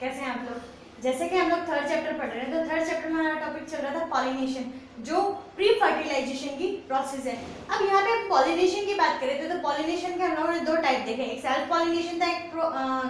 कैसे हैं आप लोग? जैसे कि हम लोग थर्ड चैप्टर पढ़ रहे हैं, तो थर्ड चैप्टर में हमारा टॉपिक चल रहा था पॉलिनेशन, जो प्री फर्टिलाइजेशन की प्रोसेस है। अब यहाँ पे पॉलिनेशन की बात करें तो पॉलिनेशन के हम लोगों ने दो टाइप देखे, एक सेल्फ पॉलिनेशन था, एक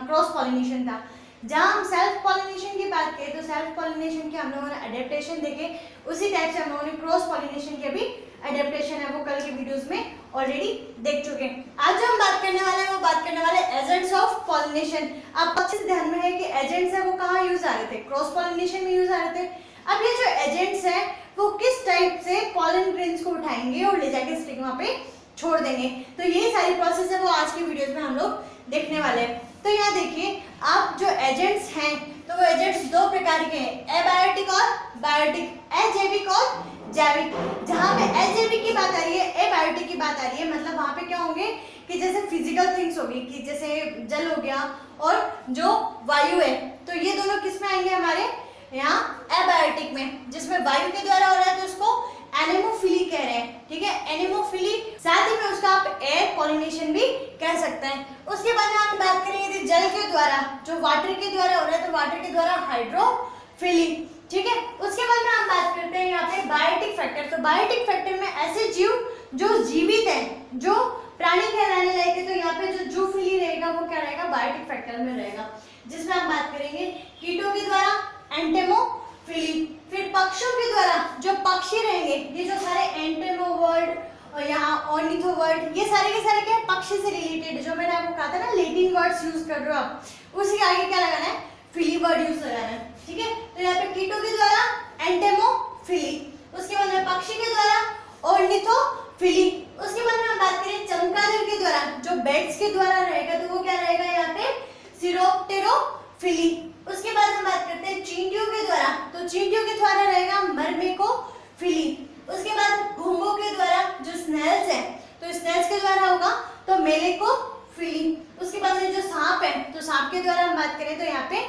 क्रॉस पॉलिनेशन था। जहाँ हम सेल्फ पॉलिनेशन की बात करें तो सेल्फ पॉलिनेशन के हम लोगों ने अडेप्टेशन देखे, उसी टाइप से हम लोगों ने क्रॉस पॉलिनेशन के भी अडेप्टेशन है वो कल के वीडियोस में ऑलरेडी देख चुके हैं। आज जो हम बात करने वाले हैं वो बात करने वाले एजेंट्स ऑफ पॉलिनेशन। आप अच्छे से ध्यान में है कि एजेंट्स है वो कहाँ यूज आ रहे थे, क्रॉस पॉलिनेशन में यूज आ रहे थे। अब ये जो एजेंट्स हैं वो किस टाइप से पॉलन ग्रेन्स को उठाएंगे और ले जाके स्टिग्मा पे छोड़ देंगे, तो ये सारी प्रोसेस है वो आज की वीडियोस में हम लोग देखने वाले हैं। तो यहाँ देखिए, आप जो एजेंट्स हैं तो वो एजेंट्स दो प्रकार के हैं, एबायोटिक और बायोटिक, अजैविक और जैविक। जहाँ पे अजैविक की बात आ रही है, एबायोटिक की बात आ रही है, मतलब वहाँ पे क्या होंगे कि जैसे फिजिकल थिंग्स होगी, कि जैसे जल हो गया और जो वायु है, तो ये दोनों किस में आएंगे हमारे यहाँ एबायोटिक में, जिसमें वायु के द्वारा हो रहा है तो उसको एनेमोफिली कह रहे हैं। ठीक है, एनेमोफिली, साथ ही में उसका आप एयर पॉलिनेशन भी कह सकते हैं। उसके बाद हम बात करेंगे जल के द्वारा, जो वाटर के द्वारा हो रहा है तो वाटर के द्वारा हाइड्रोफिली। ठीक है, उसके बाद में हम बात करते हैं यहाँ पे बायोटिक फैक्टर। तो बायोटिक फैक्टर में ऐसे जीव जो जीवित हैं, जो प्राणी कहलाने लायक है, तो यहाँ पे जो जूफिली रहेगा वो क्या रहेगा, बायोटिक फैक्टर में रहेगा, जिसमें हम बात करेंगे कीटों के द्वारा एंटेमोफिली। फिर पक्षियों के द्वारा जो पक्षी रहेंगे, ये जो सारे एंटेमो वर्ड और यहाँ ऑर्निथो वर्ड, ये सारे के सारे क्या है, पक्षी से रिलेटेड, जो मैंने आपको कहा था ना लैटिन वर्ड्स यूज कर रहे हो आप, उसी के आगे क्या लगाना है, फिली वर्ड यूज लगाना है। ठीक है, तो यहाँ पे कीटों के द्वारा एंटेमोफिली, उसके बाद में पक्षी के द्वारा ऑर्निथोफिली। उसके बाद में हम बात करें चमगादड़ के द्वारा, जो बेड्स के द्वारा रहेगा तो वो क्या रहेगा यहाँ पे, सिरोप्टेरोफिली। उसके बाद हम बात करते हैं चींटियों के द्वारा, तो चींटियों के द्वारा रहेगा मरमेकोफिली। उसके बाद घोंघों के द्वारा जो स्नेल्स है, तो स्नेल्स के द्वारा होगा तो मेलेकोफिली। उसके बाद में जो सांप है, तो सांप के द्वारा हम बात करें तो यहाँ पे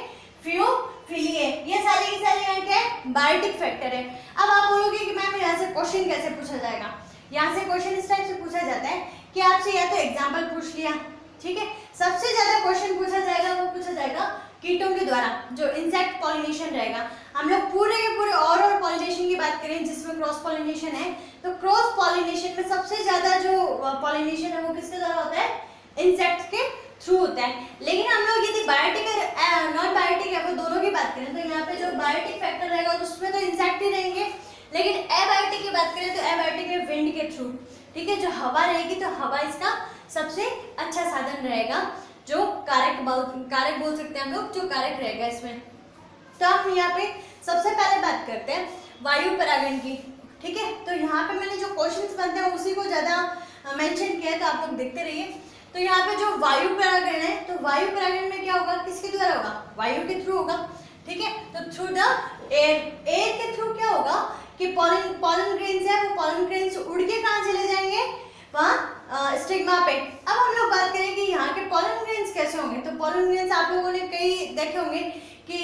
फियोफिली है। ये सारे के सारे यहाँ क्या है, बायोटिक फैक्टर है। अब आप बोलोगे कि मैम यहाँ से क्वेश्चन कैसे पूछा जाएगा, यहाँ से क्वेश्चन इस टाइप से पूछा जाता है कि आपसे या तो एग्जाम्पल पूछ लिया, ठीक है, सबसे ज्यादा क्वेश्चन पूछा जाएगा वो पूछा जाएगा कीटों के द्वारा, जो इंसेक्ट पॉलिनेशन रहेगा। हम लोग पूरे के पूरे और पॉलिनेशन की बात करें जिसमें क्रॉस पॉलिनेशन है, तो क्रॉस पॉलिनेशन में सबसे ज्यादा जो पॉलिनेशन है वो किसके द्वारा होता है, इंसेक्ट्स के थ्रू होता है। लेकिन हम लोग यदि बायोटिक और नॉन बायोटिक है वो दोनों की बात करें तो यहाँ पे जो बायोटिक फैक्टर रहेगा तो उसमें तो इंसेक्ट ही रहेंगे, लेकिन एबायोटिक की बात करें तो एबायोटिक में विंड के थ्रू, ठीक है, जो हवा रहेगी तो हवा इसका सबसे अच्छा साधन रहेगा, जो कारक बोल सकते हैं हम लोग, जो कारक रहेगा इसमें। तो हम यहाँ पे सबसे पहले बात करते हैं वायु परागण की। ठीक है, तो यहाँ पे मैंने जो क्वेश्चंस बनते हैं उसी को ज्यादा मेंशन किया है, तो आप लोग देखते रहिए। तो यहाँ पे जो वायु परागण है, तो वायु परागण में क्या होगा, किसके द्वारा होगा, वायु के थ्रू होगा। ठीक है, तो थ्रू द एयर, एयर के थ्रू क्या होगा कि पॉलन ग्रेन्स है, वो पॉलन ग्रेन्स उड़ के कहाँ चले जाएंगे, वहाँ स्टिग्मा पे। अब हम लोग बात करें कि यहाँ के पॉलन ग्रेन्स कैसे होंगे, तो पॉलन ग्रेन्स आप लोगों ने कई देखे होंगे कि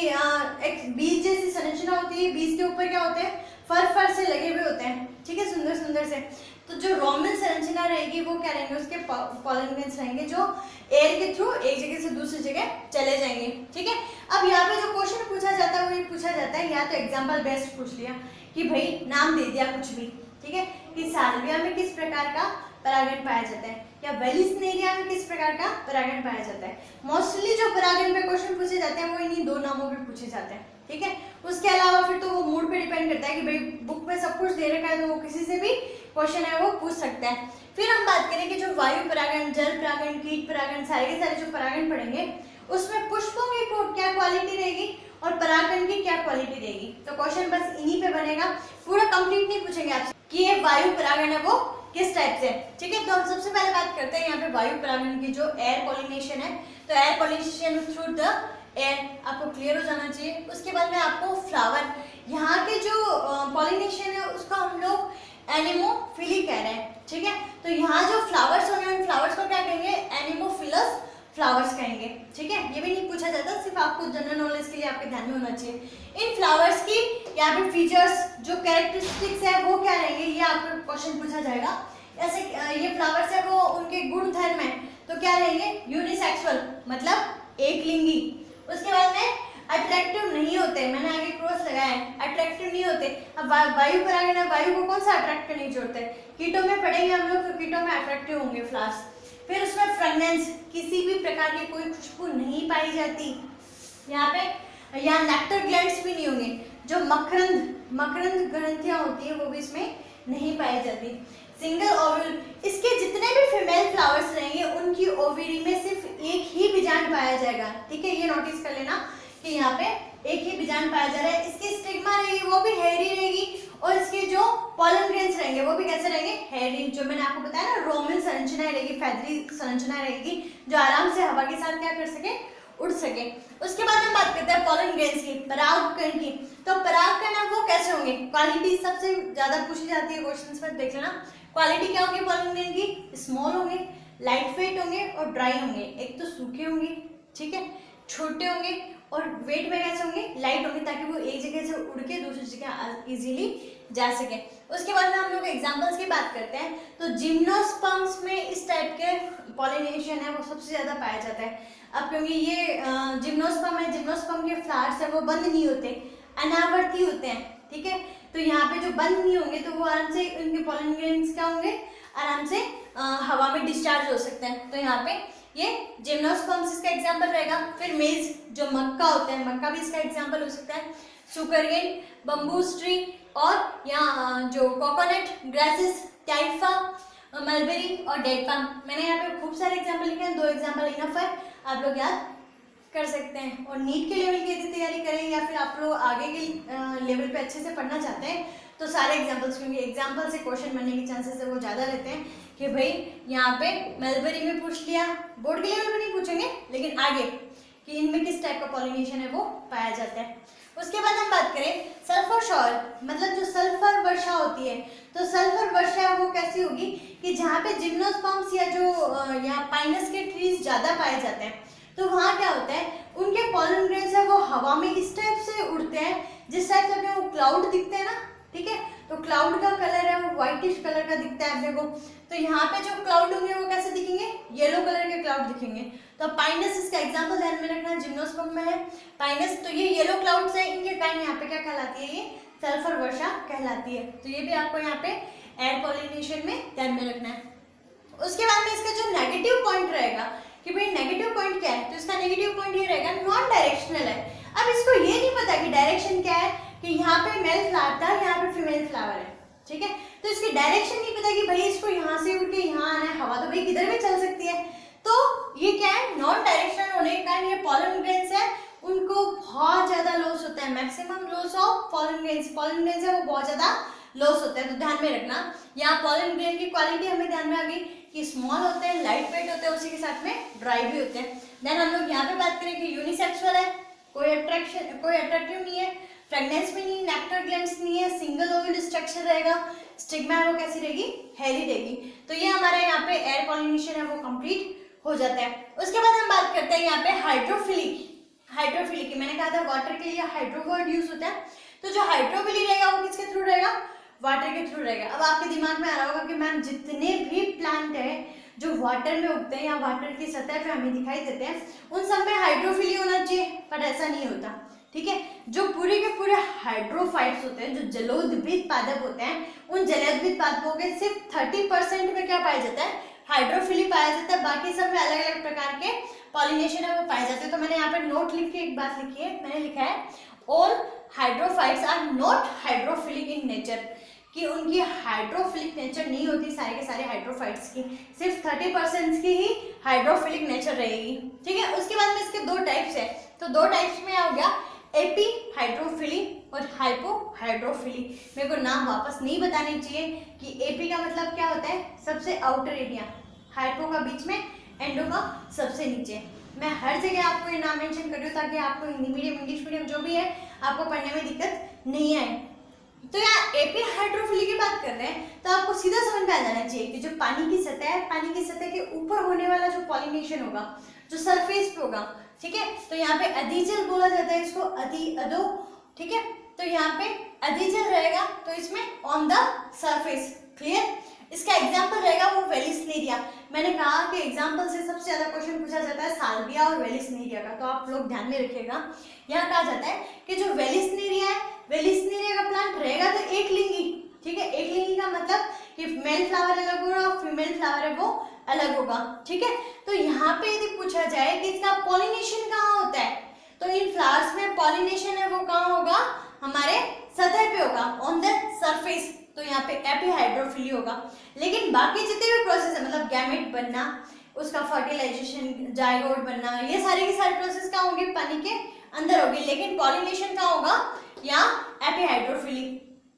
एक बीज जैसी संरचना होती है, बीज के ऊपर क्या होते हैं, फर से लगे हुए होते हैं, ठीक है, सुंदर सुंदर से। तो जो रोमन संरचना रहेगी वो क्या रहेंगे, उसके पॉलन ग्रेन्स रहेंगे, जो एयर के थ्रू एक जगह से दूसरी जगह चले जाएंगे। ठीक है, अब यहाँ पे जो क्वेश्चन पूछा जाता है वो ये पूछा जाता है, या तो एग्जाम्पल बेस्ड पूछ लिया कि भाई नाम दे दिया कुछ भी, ठीक है, कि साल्विया में किस प्रकार का परागण पाया जाता है, या वेलिस्नेरिया में किस प्रकार का परागण पाया जाता है। मोस्टली जो परागण पे क्वेश्चन पूछे जाते हैं वो इन्हीं दो नामों पे पूछे जाते हैं। ठीक है, उसके अलावा फिर तो वो मूड पे डिपेंड करता है कि भाई बुक में सब कुछ दे रखा है तो वो किसी से भी क्वेश्चन है वो पूछ सकता है। फिर हम बात करें कि जो वायु परागण, जल परागण, कीट परागण, सारे के सारे जो परागण पढ़ेंगे उसमें पुष्पों की क्या क्वालिटी रहेगी और परागण की क्या क्वालिटी रहेगी। तो क्वेश्चन बस इन्हीं पे बनेगा, पूरा कंप्लीट नहीं पूछेंगे आपसे कि ये वायु परागण है वो किस टाइप से। ठीक है, तो हम सबसे पहले बात करते हैं यहाँ पे वायु परागण की, जो एयर पॉलिनेशन है, तो air pollination through the air, आपको क्लियर हो जाना चाहिए। उसके बाद में आपको फ्लावर, यहाँ के जो पॉलिनेशन है उसका हम लोग एनेमोफिली कह रहे हैं। ठीक है, तो यहाँ जो फ्लावर्स होंगे उन फ्लावर्स को क्या कहेंगे, एनेमोफिलस फ्लावर्स कहेंगे। ठीक है, ये भी नहीं पूछा जाता, सिर्फ आपको जनरल नॉलेज के लिए आपके ध्यान में होना चाहिए। इन फ्लावर्स की यहाँ पे फीचर्स, जो कैरेक्टरिस्टिक्स है वो क्या रहेंगे, ये आपको क्वेश्चन पूछा जाएगा। ऐसे ये फ्लावर्स है वो उनके गुण धर्म है, तो क्या रहेंगे, यूनिसेक्सुअल मतलब एक लिंगी। उसके बाद में नहीं होते। अब वायु परागण है, वायु को कौन सा अट्रैक्ट करने की जरूरत है? कीटों में पढ़ेंगे हम लोग, तो कीटों में अट्रैक्टिव होंगे फ्लावर्स। फिर उसमें फ्रेगनेंस, किसी भी प्रकार की कोई खुशबू नहीं पाई जाती यहाँ पे। यहाँ नेक्टर ग्लैंड्स भी नहीं होंगे, जो मकरंद ग्रंथियां होती है वो भी इसमें नहीं पाई जाती। सिंगल ओव्यूल, इसके जितने भी फीमेल फ्लावर्स रहेंगे उनकी ओवरी में सिर्फ एक ही बीजांड पाया जाएगा। ठीक है, ये नोटिस कर लेना कि यहाँ पे एक ही बीजांड पाया जा रहा है। इसकी स्टिग्मा रहेगी वो भी हेयरी रहेगी, और इसके जो पॉलन ग्रेन्स रहेंगे वो भी कैसे रहेंगे? हेयरी। जो मैंने आपको बताया ना, रोमन संरचना रहेगी, फैदरी संरचना रहेगी, जो आराम से हवा के साथ क्या कर सके? उड़ सके। उसके बाद हम बात करते हैं पॉलन ग्रेन्स की, परागकण की। तो परागकण वो कैसे होंगे? क्वालिटी सबसे ज्यादा पूछी जाती है क्वेश्चंस में, देख लेना। क्वालिटी क्या होगी पॉलन ग्रेन की? स्मॉल होंगे, लाइट वेट होंगे और ड्राई होंगे। एक तो सूखे होंगे, ठीक है, छोटे होंगे, और वेट में कैसे होंगे? लाइट होंगे, ताकि वो एक जगह से उड़ के दूसरी जगह इजीली जा सके। उसके बाद में हम लोग एग्जांपल्स की बात करते हैं। तो जिम्नोस्पर्म्स में इस टाइप के पॉलिनेशन है वो सबसे ज्यादा पाया जाता है। अब क्योंकि ये जिम्नोस्पर्म है, जिम्नोस्पर्म के फ्लावर्स है वो बंद नहीं होते, अनावर्ती होते हैं। ठीक है, तो यहाँ पे जो बंद नहीं होंगे तो वो आराम से उनके पॉलन ग्रेन्स क्या होंगे? आराम से हवा में डिस्चार्ज हो सकते हैं। तो यहाँ पे ये जिम्नोस्पर्म्स इसका एग्जांपल रहेगा। फिर मेज, जो मक्का होता है, मक्का भी इसका एग्जांपल हो सकता है। सुगरकेन, बम्बूस ट्री, और यहाँ जो कोकोनट, ग्रासेस, टाइफा, मलबेरी और डेट पाम। मैंने यहाँ पे खूब सारे एग्जांपल लिखे हैं, 2 एग्जांपल इनफ है, आप लोग याद कर सकते हैं। और नीट के लेवल की यदि तैयारी करें, या फिर आप लोग आगे के लेवल पे अच्छे से पढ़ना चाहते हैं, तो सारे एग्जांपल्स, क्योंकि एग्जांपल से क्वेश्चन बनने के चांसेस है वो ज़्यादा रहते हैं। कि भाई यहाँ पे मलबेरी में पूछ लिया, बोर्ड के लेवल पे नहीं पूछेंगे, लेकिन आगे कि इनमें किस टाइप का पॉलिनेशन है वो पाया जाता है। उसके बाद हम बात करें सल्फर शॉवर, मतलब जो सल्फर वर्षा होती है। तो सल्फर वर्षा वो कैसी होगी कि जहाँ पे जिम्नोस्पर्म्स या जो यहाँ पाइनस के ट्रीज ज़्यादा पाए जाते हैं, तो वहाँ क्या होता है? उनके पॉलन ग्रेन्स है वो हवा में इस टाइप से उड़ते हैं, जिस टाइप से वो क्लाउड दिखते हैं ना। ठीक है, तो क्लाउड का कलर है वो व्हाइटिश कलर का दिखता है देखो। तो यहाँ पे जो क्लाउड होंगे वो कैसे दिखेंगे? येलो कलर के क्लाउड दिखेंगे। तो पाइनस इसका एग्जांपल ध्यान में रखना, जिम्नोस्पर्म में है पाइनस। तो ये येलो क्लाउड्स है, इनके कारण यहाँ पे क्या कहलाती है? ये सल्फर वर्षा कहलाती है। तो ये भी आपको यहाँ पे एयर पॉलिनेशन में ध्यान में रखना है। उसके बाद में इसका जो नेगेटिव पॉइंट रहेगा कि भाई नेगेटिव पॉइंट क्या है, तो इसका नेगेटिव पॉइंट ये रहेगा नॉन डायरेक्शनल है। अब इसको ये नहीं पता कि डायरेक्शन क्या है, कि यहाँ पे मेल फ्लावर था, यहाँ पे फीमेल फ्लावर है। ठीक है, तो इसकी डायरेक्शन नहीं पता कि भाई इसको यहाँ से उड़ के यहाँ आना है, हवा तो भाई किधर भी चल सकती है। तो ये क्या है? नॉन डायरेक्शनल होने के कारण ये पॉलन ग्रेन्स है उनको बहुत ज्यादा लॉस होता है। Maximum loss of pollen grains है वो बहुत ज्यादा लॉस होता है। तो ध्यान में रखना, यहाँ पॉलन ग्रेन की क्वालिटी हमें ध्यान में आ गई कि स्मॉल होते हैं, लाइट वेट होते हैं, उसी के साथ में ड्राई भी होते हैं। देन हम लोग यहाँ पे बात करें कि यूनिसेक्सुअल है, कोई अट्रैक्टिव नहीं है, फ्रेगनेंस भी नहीं, नेक्टर ग्लैंड्स नहीं है, सिंगल ओवल स्ट्रक्चर रहेगा, स्टिग्मा है वो कैसी रहेगी? हेयरी रहेगी। तो ये हमारा यहाँ पे एयर पॉलिनेशन है वो कंप्लीट हो जाता है। उसके बाद हम बात करते हैं यहाँ पे हाइड्रोफिलिक की। मैंने कहा था वाटर के लिए हाइड्रो वर्ड यूज होता है। तो जो हाइड्रोफिलिक रहेगा वो किसके थ्रू रहेगा? वाटर के थ्रू रहेगा। अब आपके दिमाग में आ रहा होगा कि मैम जितने भी प्लांट है जो वाटर में उगते हैं या वाटर की सतह पे हमें दिखाई देते हैं, उन सब में हाइड्रोफिली होना चाहिए, पर ऐसा नहीं होता। ठीक है, जो पूरे के पूरे हाइड्रोफाइट्स होते हैं, जो जलोदभित पादप होते हैं, उन जलोदभित पादपों के सिर्फ 30% में क्या पाया जाता है? हाइड्रोफिली पाया जाता है। बाकी सब में अलग अलग प्रकार के पॉलिनेशन है वो पाए जाते हैं। तो मैंने यहाँ पे नोट लिख के एक बात लिखी है, मैंने लिखा है all hydrophytes are not hydrophilic in nature, कि उनकी हाइड्रोफिलिक नेचर नहीं होती सारे के सारे हाइड्रोफाइट्स की, सिर्फ 30% की ही हाइड्रोफिलिक नेचर रहेगी। ठीक है, उसके बाद में इसके 2 टाइप्स है। तो 2 टाइप्स में हो गया एपी हाइड्रोफिली और हाइपो हाइड्रोफिली। मेरे को नाम वापस नहीं बताने चाहिए कि एपी का मतलब क्या होता है? सबसे आउटर एरिया, हाइपो का बीच में, एंडो का सबसे नीचे। मैं हर जगह आपको ये नाम मेंशन कर रही हूँ ताकि आपको हिंदी मीडियम, इंग्लिश मीडियम जो भी है, आपको पढ़ने में दिक्कत नहीं आए। तो यहाँ एपी हाइड्रोफिली की बात कर रहे हैं, तो आपको सीधा समझ में आ जाना चाहिए कि जो पानी की सतह है, पानी की सतह के ऊपर होने वाला जो पॉलिनेशन होगा, जो सरफेस पे होगा। ठीक है, तो यहाँ पे अधिजल बोला जाता है इसको, अधो। ठीक है, तो यहाँ पे अधिजल रहेगा तो इसमें ऑन द सरफेस। क्लियर? इसका एग्जांपल रहेगा वो वेलिस्नेरिया। मैंने कहा कि एग्जाम्पल से सबसे ज्यादा क्वेश्चन पूछा जाता है साल्विया और वेलिस्नेरिया का, तो आप लोग ध्यान में रखिएगा। यहाँ कहा जाता है कि जो वेलिस्नेरिया है, वेलिस्नेरिया का प्लांट रहेगा तो एक लिंगी, ठीक है, एक लिंगी का मतलब कि मेल फ्लावर अलग होगा और फीमेल फ्लावर है वो अलग होगा, ठीक है। तो यहाँ पे यदि पूछा जाए कि इसका पॉलिनेशन कहाँ होता है, तो इन फ्लावर्स में पॉलिनेशन है वो कहाँ होगा, हमारे सतह पे होगा, ऑन द सरफेस, तो यहाँ पे एपिहाइड्रोफिली होगा। लेकिन बाकी जितने भी प्रोसेस है, मतलब गैमेट बनना, उसका फर्टिलाइजेशन, जाइगोट बनना, ये सारे के सारे प्रोसेस कहाँ होंगे, पानी के अंदर होगी। लेकिन पॉलिनेशन कहाँ होगा, यहाँ एपिहाइड्रोफिली,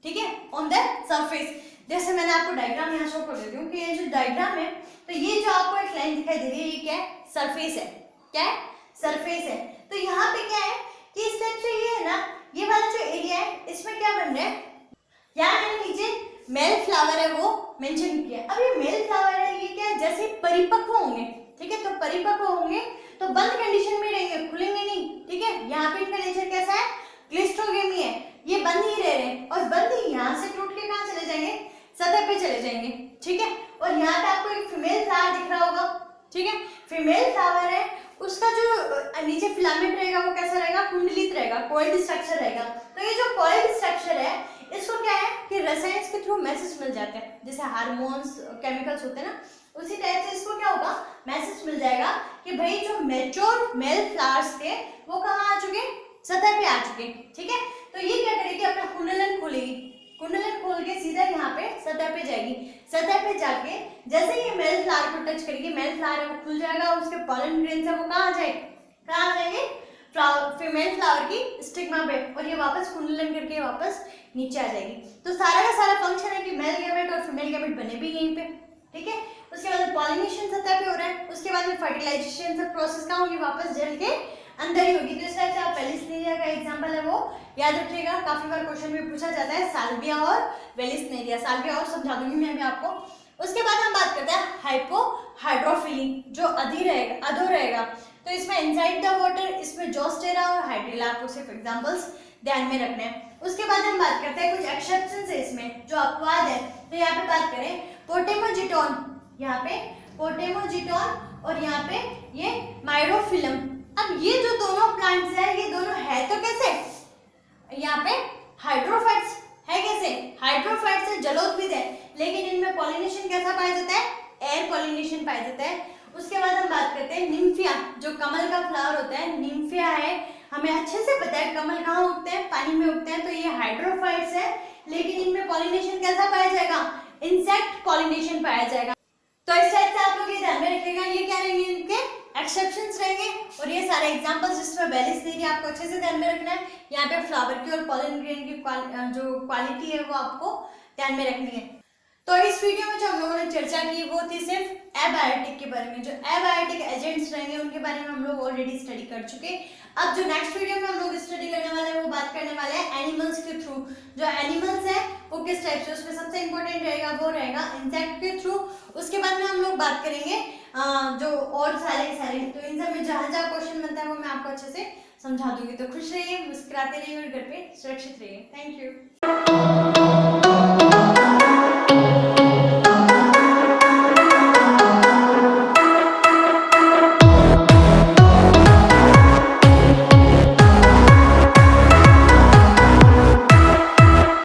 ठीक है, ऑन द सरफेस। जैसे मैंने आपको डायग्राम यहाँ शो कर देती हूँ कि ये जो डायग्राम है, तो ये जो आपको एक लाइन दिखाई दे रही है, ये क्या है, सरफेस है, क्या है, सरफेस है। तो यहाँ पे क्या है कि इस टाइप से ये है ना, ये वाला जो एरिया है, इसमें क्या बन रहा है, यहाँ मैंने नीचे मेल फ्लावर है वो मेंशन किया। अब ये मेल फ्लावर है, ये क्या है, जैसे परिपक्व होंगे, ठीक है, तो परिपक्व होंगे तो बंद कंडीशन में रहेंगे, खुलेंगे नहीं, ठीक है। यहाँ पे इनका नेचर कैसा है, क्लिस्ट्रोगेमी है, ये बंद ही रह रहे हैं, और बंद ही यहाँ से टूट के कहाँ चले जाएंगे, सतह पे चले जाएंगे, ठीक है। और यहाँ पे आपको एक फीमेल फ्लावर दिख रहा होगा, ठीक है, फीमेल फ्लावर है, उसका जो नीचे फिलामेंट रहेगा वो कैसा रहेगा, कुंडलित रहेगा, कॉइल्ड स्ट्रक्चर रहेगा। तो ये जो कॉइल्ड स्ट्रक्चर है, इसको क्या है कि रसायन के थ्रू मैसेज मिल जाते हैं, जैसे हार्मोन्स, केमिकल्स होते हैं ना, उसी टाइप से इसको क्या होगा, मैसेज मिल जाएगा कि भाई जो मैच्योर मेल फ्लावर्स थे वो कहाँ आ चुके, सतह पे आ चुके, ठीक है। तो ये क्या करेगी, अपना कुंडलन खोलेगी, कुंडलन खोल के सीधा यहाँ पे सतह पे जाएगी, सतह पे जाके जैसे ये मेल फ्लावर को टच करेगी, मेल फ्लावर है वो खुल जाएगा, और उसके पॉलन ग्रेन से वो कहाँ आ जाएगी, कहाँ आ जाएंगे, फीमेल फ्लावर की स्टिग्मा पे, और ये वापस कुंडलन करके वापस नीचे आ जाएगी। तो सारा का सारा फंक्शन है कि मेल गैमेट और फीमेल गैमेट बने भी यहीं पे, ठीक है। उसके बाद पॉलिनेशन सतह पे हो रहा है, उसके बाद में फर्टिलाइजेशन सब प्रोसेस कहाँ होगी, वापस जल के अंदर ही होगी। तो इस टाइप से आप वेलिस्नेरिया का एग्जांपल है वो याद रखिएगा, काफी बार क्वेश्चन में पूछा जाता है, साल्विया और वेलिस्नेरिया। साल्विया और समझा दूंगी मैं अभी आपको। उसके बाद हम बात करते हैं हाइपोहाइड्रोफिली, जो अधो रहेगा। तो इसमें इनसाइड द वाटर, इसमें जोस्टेरा और हाइड्रिला, आपको सिर्फ एग्जांपल्स ध्यान में रखना है। उसके बाद हम बात करते हैं कुछ एक्सेप्शंस है इसमें जो अपवाद है। तो यहाँ पे बात करें पोटेमोजिटोन, यहाँ पे पोटेमोजिटोन, और यहाँ पे ये माइरोफिलम। अब ये जो दोनों प्लांट्स है, ये दोनों है तो कैसे, यहाँ पे हाइड्रोफाइट्स है, कैसे, हाइड्रोफाइट्स है, जलोद्भिद है, लेकिन इनमें पॉलिनेशन कैसा पाया जाता है, एयर पॉलिनेशन पाया जाता है। उसके बाद हम बात करते हैं निम्फिया, जो कमल का फ्लावर होता है, निम्फिया है, हमें अच्छे से पता है कमल कहाँ उगते हैं, पानी में उगते हैं, तो ये हाइड्रोफाइट्स है, लेकिन इनमें पॉलिनेशन कैसा पाया जाएगा, इंसेक्ट पॉलिनेशन पाया जाएगा। तो इस टाइप से आप लोग ये ध्यान में रखिएगा, ये क्या रहेंगे, इनके एक्सेप्शंस रहेंगे, और ये सारे एग्जांपल्स जिसमें वेलिस्नेरिया आपको अच्छे से ध्यान में रखना है। यहाँ पे फ्लावर की और पॉलन ग्रेन की जो क्वालिटी है वो आपको ध्यान में रखनी है। तो इस वीडियो में जो हम लोगों ने चर्चा की वो थी सिर्फ एबायोटिक के बारे में, जो एबायोटिक एजेंट्स रहेंगे उनके बारे में हम लोग ऑलरेडी स्टडी कर चुके। अब जो नेक्स्ट वीडियो में हम लोग स्टडी करने वाले हैं वो बात करने वाले हैं एनिमल्स के थ्रू, जो एनिमल्स है वो किस टाइप से, उसमें सबसे इंपॉर्टेंट रहेगा वो रहेगा इंसेक्ट के थ्रू। उसके बाद में हम लोग बात करेंगे जो और सारे, तो इन सब में जहाँ जहाँ क्वेश्चन बनता है वो मैं आपको अच्छे से समझा दूंगी। तो खुश रहिए, मुस्कुराते रहिए और घर पे सुरक्षित रहिए। Thank you.